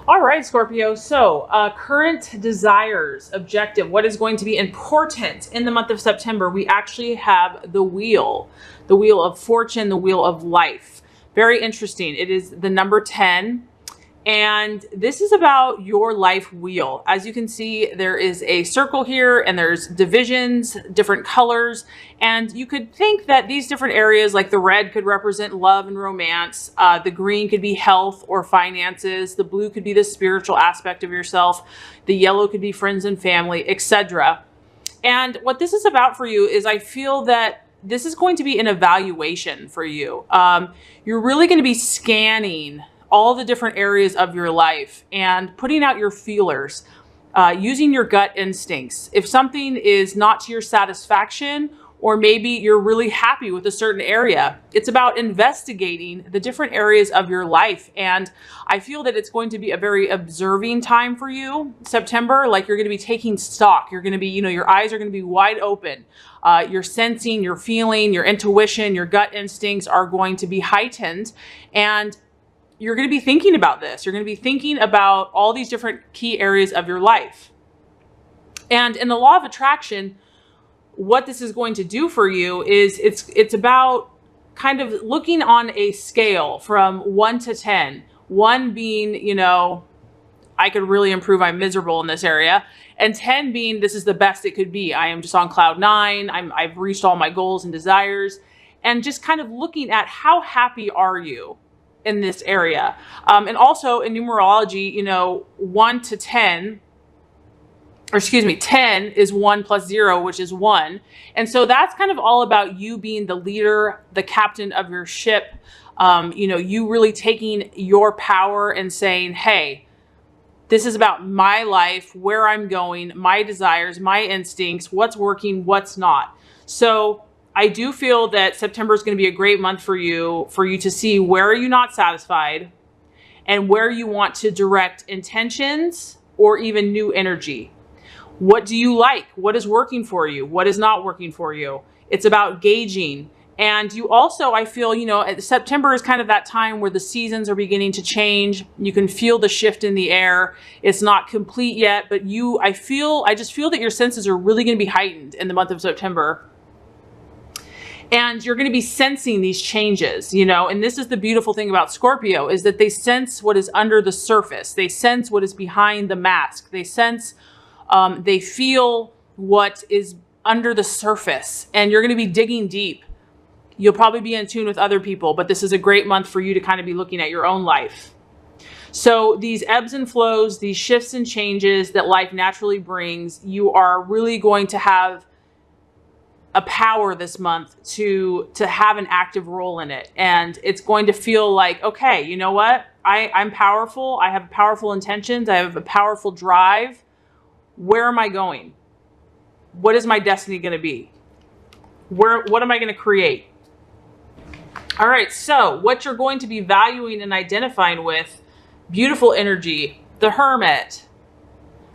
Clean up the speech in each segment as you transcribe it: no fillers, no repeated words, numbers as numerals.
All right, Scorpio. So current desires, objective, what is going to be important in the month of September? We actually have the wheel of fortune, the wheel of life. Very interesting. It is the number 10. And this is about your life wheel. As you can see, there is a circle here and there's divisions, different colors. And you could think that these different areas, like the red could represent love and romance. The green could be health or finances. The blue could be the spiritual aspect of yourself. The yellow could be friends and family, etc. And what this is about for you is I feel that this is going to be an evaluation for you. You're really going to be scanning all the different areas of your life and putting out your feelers, using your gut instincts. If something is not to your satisfaction, or maybe you're really happy with a certain area, it's about investigating the different areas of your life. And I feel that it's going to be a very observing time for you, September. Like you're going to be taking stock. You're going to be, your eyes are going to be wide open. Your sensing, your feeling, your intuition, your gut instincts are going to be heightened. And you're going to be thinking about this. You're going to be thinking about all these different key areas of your life. And in the law of attraction, what this is going to do for you is it's about kind of looking on a scale from 1 to 10. 1 being, I could really improve. I'm miserable in this area. And 10 being, this is the best it could be. I am just on cloud 9. I've reached all my goals and desires. And just kind of looking at how happy are you in this area. And also in numerology, 1 to 10, or excuse me, 10 is 1 plus 0, which is 1. And so that's kind of all about you being the leader, the captain of your ship. You really taking your power and saying, hey, this is about my life, where I'm going, my desires, my instincts, what's working, what's not. So I do feel that September is going to be a great month for you to see where are you not satisfied and where you want to direct intentions or even new energy. What do you like? What is working for you? What is not working for you? It's about gauging. And you also, I feel, September is kind of that time where the seasons are beginning to change. You can feel the shift in the air. It's not complete yet, but I just feel that your senses are really going to be heightened in the month of September. And you're going to be sensing these changes, and this is the beautiful thing about Scorpio is that they sense what is under the surface. They sense what is behind the mask. They sense, they feel what is under the surface, and you're going to be digging deep. You'll probably be in tune with other people, but this is a great month for you to kind of be looking at your own life. So these ebbs and flows, these shifts and changes that life naturally brings, you are really going to have a power this month to have an active role in it. And it's going to feel like, okay, you know what? I'm powerful. I have powerful intentions. I have a powerful drive. Where am I going? What is my destiny going to be? What am I going to create? All right. So what you're going to be valuing and identifying with, beautiful energy, the Hermit.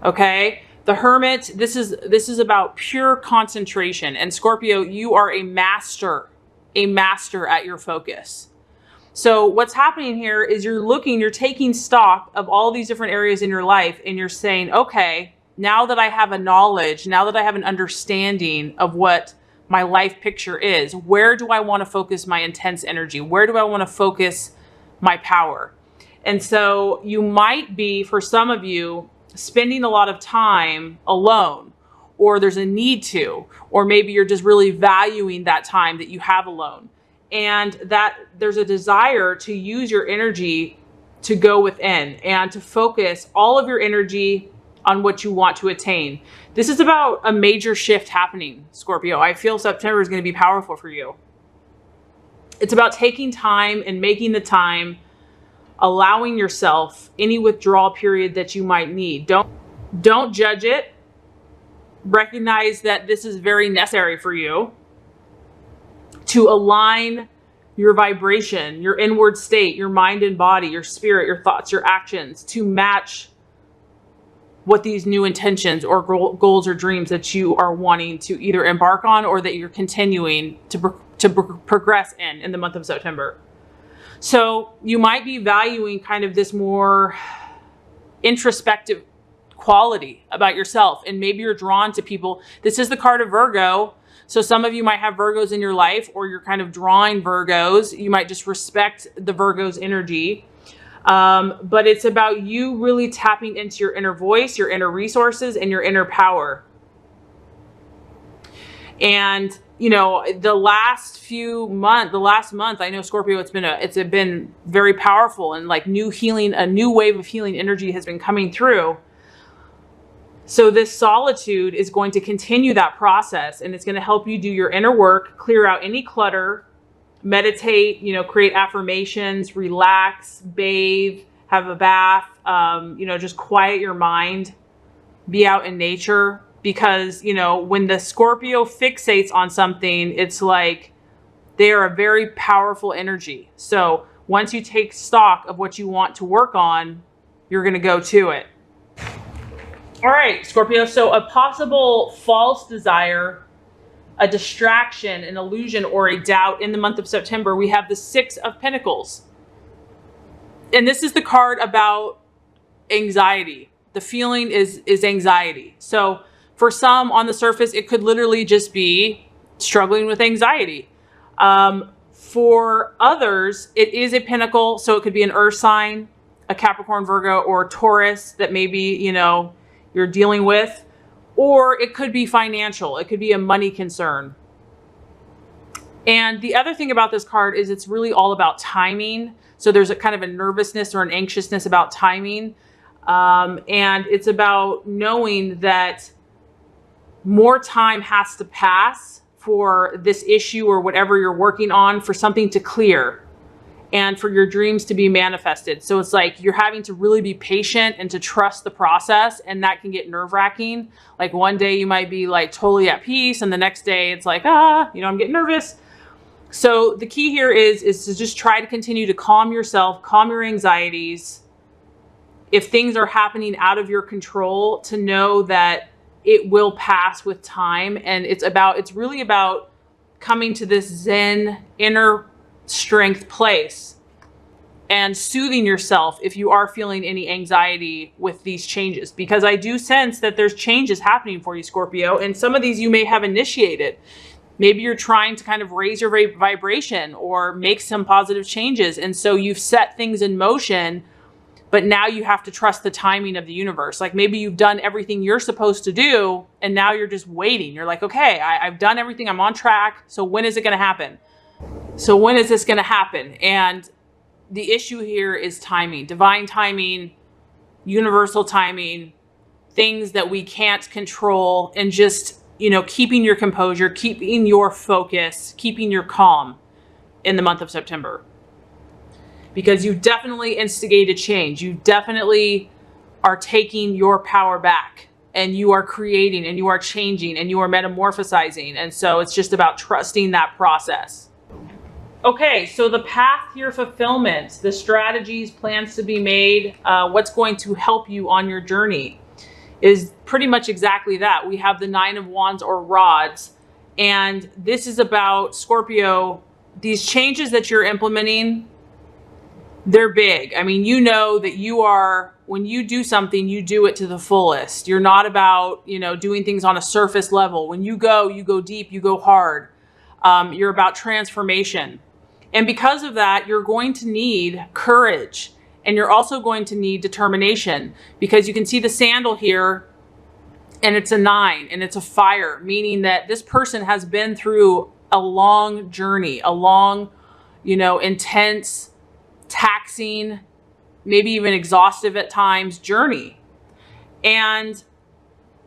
Okay. The Hermit, this is about pure concentration. And Scorpio, you are a master at your focus. So what's happening here is you're taking stock of all these different areas in your life and you're saying, okay, now that I have a knowledge, now that I have an understanding of what my life picture is, where do I want to focus my intense energy? Where do I want to focus my power? And so you might be, for some of you, spending a lot of time alone, or there's a need to, or maybe you're just really valuing that time that you have alone, and that there's a desire to use your energy to go within and to focus all of your energy on what you want to attain. This is about a major shift happening, Scorpio. I feel September is going to be powerful for you. It's about taking time and making the time, allowing yourself any withdrawal period that you might need. Don't judge it. Recognize that this is very necessary for you to align your vibration, your inward state, your mind and body, your spirit, your thoughts, your actions to match what these new intentions or goals or dreams that you are wanting to either embark on or that you're continuing to progress in the month of September. So you might be valuing kind of this more introspective quality about yourself. And maybe you're drawn to people. This is the card of Virgo. So some of you might have Virgos in your life, or you're kind of drawing Virgos. You might just respect the Virgo's energy. But it's about you really tapping into your inner voice, your inner resources, and your inner power. And, you know, the last month, I know Scorpio, it's been very powerful, and like new healing, a new wave of healing energy has been coming through. So this solitude is going to continue that process, and it's going to help you do your inner work, clear out any clutter, meditate, you know, create affirmations, relax, bathe, have a bath, you know, just quiet your mind, be out in nature. Because, you know, when the Scorpio fixates on something, it's like they are a very powerful energy. So once you take stock of what you want to work on, you're going to go to it. All right, Scorpio. So a possible false desire, a distraction, an illusion, or a doubt in the month of September, we have the Six of Pentacles. And this is the card about anxiety. The feeling is anxiety. So for some, on the surface, it could literally just be struggling with anxiety. For others, it is a pentacle. So it could be an earth sign, a Capricorn, Virgo, or Taurus that maybe, you know, you're dealing with. Or it could be financial. It could be a money concern. And the other thing about this card is it's really all about timing. So there's a kind of a nervousness or an anxiousness about timing. And it's about knowing that more time has to pass for this issue or whatever you're working on, for something to clear and for your dreams to be manifested. So it's like you're having to really be patient and to trust the process, and that can get nerve-wracking. Like one day you might be like totally at peace, and the next day it's like, you know, I'm getting nervous. So the key here is to just try to continue to calm yourself, calm your anxieties. If things are happening out of your control, to know that it will pass with time. And it's really about coming to this Zen inner strength place and soothing yourself if you are feeling any anxiety with these changes, because I do sense that there's changes happening for you, Scorpio, and some of these you may have initiated. Maybe you're trying to kind of raise your vibration or make some positive changes, and so you've set things in motion, but now you have to trust the timing of the universe. Like maybe you've done everything you're supposed to do, and now you're just waiting. You're like, okay, I've done everything. I'm on track. So when is it going to happen? So when is this going to happen? And the issue here is timing, divine timing, universal timing, things that we can't control, and just, you know, keeping your composure, keeping your focus, keeping your calm in the month of September. Because you definitely instigated change. You definitely are taking your power back, and you are creating, and you are changing, and you are metamorphosizing. And so it's just about trusting that process. Okay, so the path to your fulfillment, the strategies, plans to be made, what's going to help you on your journey is pretty much exactly that. We have the Nine of Wands or rods, and this is about, Scorpio, these changes that you're implementing. They're big. I mean, you know that when you do something, you do it to the fullest. You're not about, you know, doing things on a surface level. When you go deep, you go hard. You're about transformation. And because of that, you're going to need courage, and you're also going to need determination, because you can see the sandal here, and it's a 9, and it's a fire, meaning that this person has been through a long journey, a long, you know, intense, taxing, maybe even exhaustive at times journey. And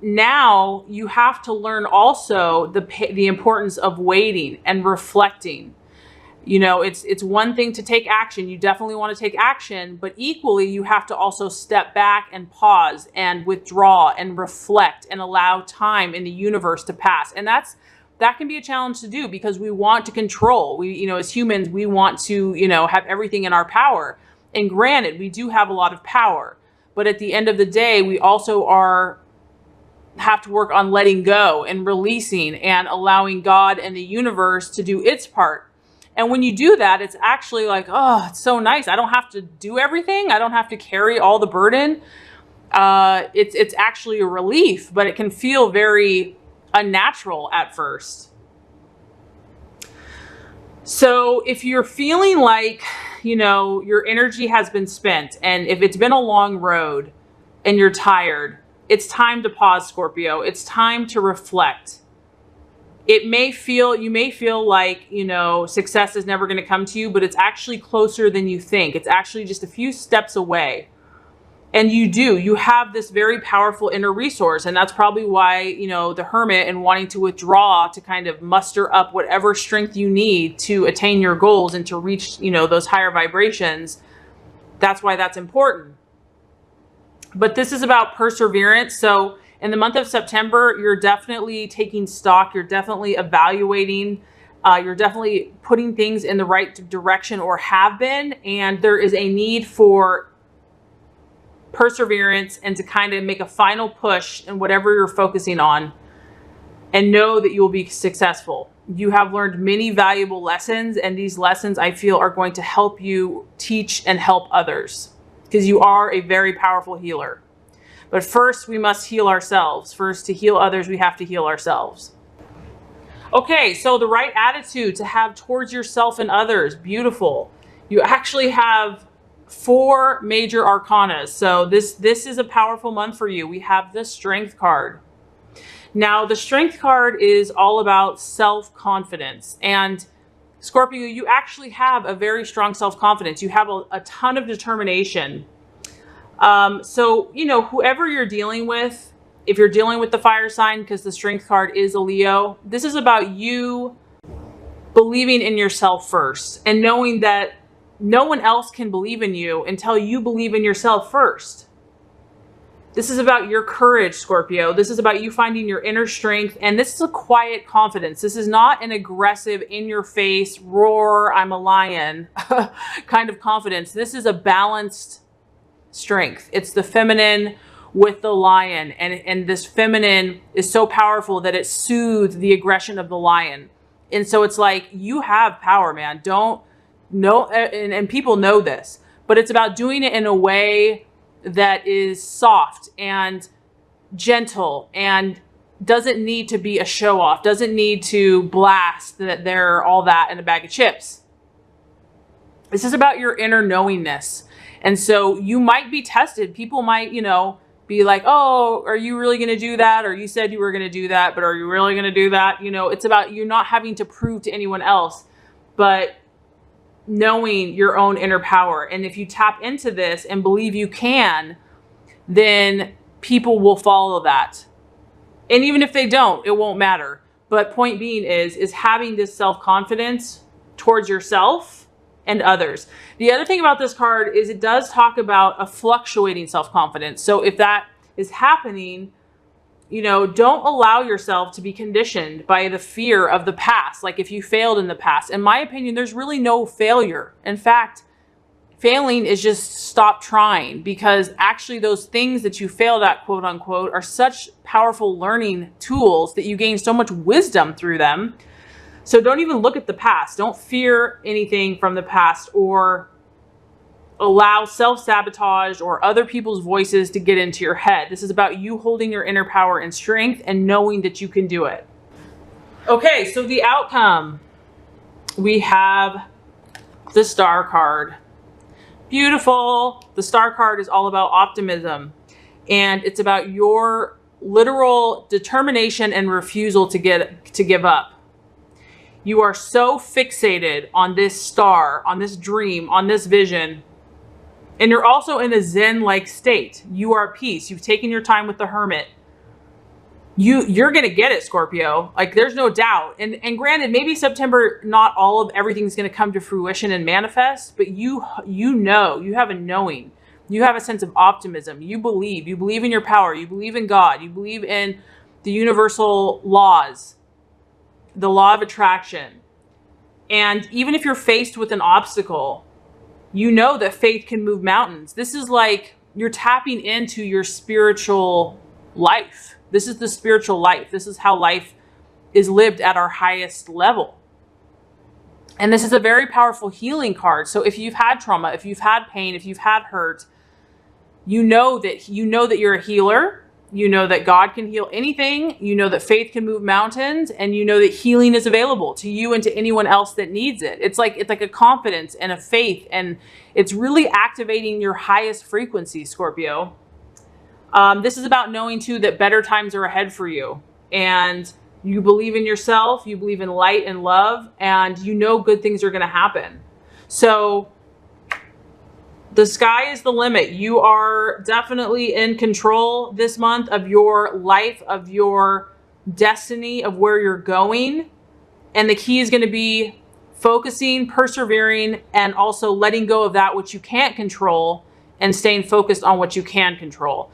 now you have to learn also the importance of waiting and reflecting. You know, it's one thing to take action. You definitely want to take action, but equally you have to also step back and pause and withdraw and reflect and allow time in the universe to pass. And that can be a challenge to do, because we want to control. We, you know, as humans, we want to, you know, have everything in our power. And granted, we do have a lot of power, but at the end of the day, we also have to work on letting go and releasing and allowing God and the universe to do its part. And when you do that, it's actually like, oh, it's so nice. I don't have to do everything. I don't have to carry all the burden. it's actually a relief, but it can feel very unnatural at first. So if you're feeling like, you know, your energy has been spent, and if it's been a long road and you're tired, it's time to pause, Scorpio. It's time to reflect. You may feel like, you know, success is never going to come to you, but it's actually closer than you think. It's actually just a few steps away. And you have this very powerful inner resource. And that's probably why, you know, the Hermit and wanting to withdraw to kind of muster up whatever strength you need to attain your goals and to reach, you know, those higher vibrations. That's why that's important. But this is about perseverance. So in the month of September, you're definitely taking stock. You're definitely evaluating. You're definitely putting things in the right direction, or have been. And there is a need for perseverance and to kind of make a final push in whatever you're focusing on, and know that you will be successful. You have learned many valuable lessons, and these lessons, I feel, are going to help you teach and help others, because you are a very powerful healer. But first, we must heal ourselves. First, to heal others, we have to heal ourselves. Okay, so the right attitude to have towards yourself and others. Beautiful. You actually have 4 major arcana. So this is a powerful month for you. We have the Strength card. Now, the Strength card is all about self-confidence. And Scorpio, you actually have a very strong self-confidence. You have a ton of determination. So, you know, whoever you're dealing with, if you're dealing with the fire sign, because the Strength card is a Leo, this is about you believing in yourself first, and knowing that no one else can believe in you until you believe in yourself first. This is about your courage, Scorpio. This is about you finding your inner strength. And this is a quiet confidence. This is not an aggressive, in your face, roar, I'm a lion kind of confidence. This is a balanced strength. It's the feminine with the lion. And this feminine is so powerful that it soothes the aggression of the lion. And so it's like, you have power, man. And people know this, but it's about doing it in a way that is soft and gentle and doesn't need to be a show off, doesn't need to blast that they're all that in a bag of chips. This is about your inner knowingness. And so you might be tested. People might, you know, be like, oh, are you really going to do that? Or you said you were going to do that, but are you really going to do that? You know, it's about you not having to prove to anyone else, but knowing your own inner power. And if you tap into this and believe you can, then people will follow that. And even if they don't, it won't matter. But point being is having this self-confidence towards yourself and others. The other thing about this card is it does talk about a fluctuating self-confidence. So if that is happening, you know, don't allow yourself to be conditioned by the fear of the past. Like if you failed in the past, in my opinion, there's really no failure. In fact, failing is just stop trying, because actually those things that you failed at, quote unquote, are such powerful learning tools that you gain so much wisdom through them. So don't even look at the past. Don't fear anything from the past, or allow self-sabotage or other people's voices to get into your head. This is about you holding your inner power and strength and knowing that you can do it. Okay, so the outcome. We have the Star card. Beautiful. The Star card is all about optimism. And it's about your literal determination and refusal to give up. You are so fixated on this star, on this dream, on this vision. And you're also in a Zen-like state. You are at peace. You've taken your time with the Hermit. You're going to get it, Scorpio. Like, there's no doubt. And granted, maybe September, not all of everything's going to come to fruition and manifest, but you know, you have a knowing. You have a sense of optimism. You believe in your power. You believe in God. You believe in the universal laws, the law of attraction. And even if you're faced with an obstacle, you know that faith can move mountains. This is like you're tapping into your spiritual life. This is the spiritual life. This is how life is lived at our highest level. And this is a very powerful healing card. So if you've had trauma, if you've had pain, if you've had hurt, You know that you're a healer. You know that God can heal anything. You know that faith can move mountains, and you know that healing is available to you and to anyone else that needs it. It's like a confidence and a faith, and it's really activating your highest frequency, Scorpio. This is about knowing too that better times are ahead for you, and you believe in yourself, you believe in light and love, and you know good things are going to happen. So the sky is the limit. You are definitely in control this month of your life, of your destiny, of where you're going. And the key is going to be focusing, persevering, and also letting go of that which you can't control and staying focused on what you can control.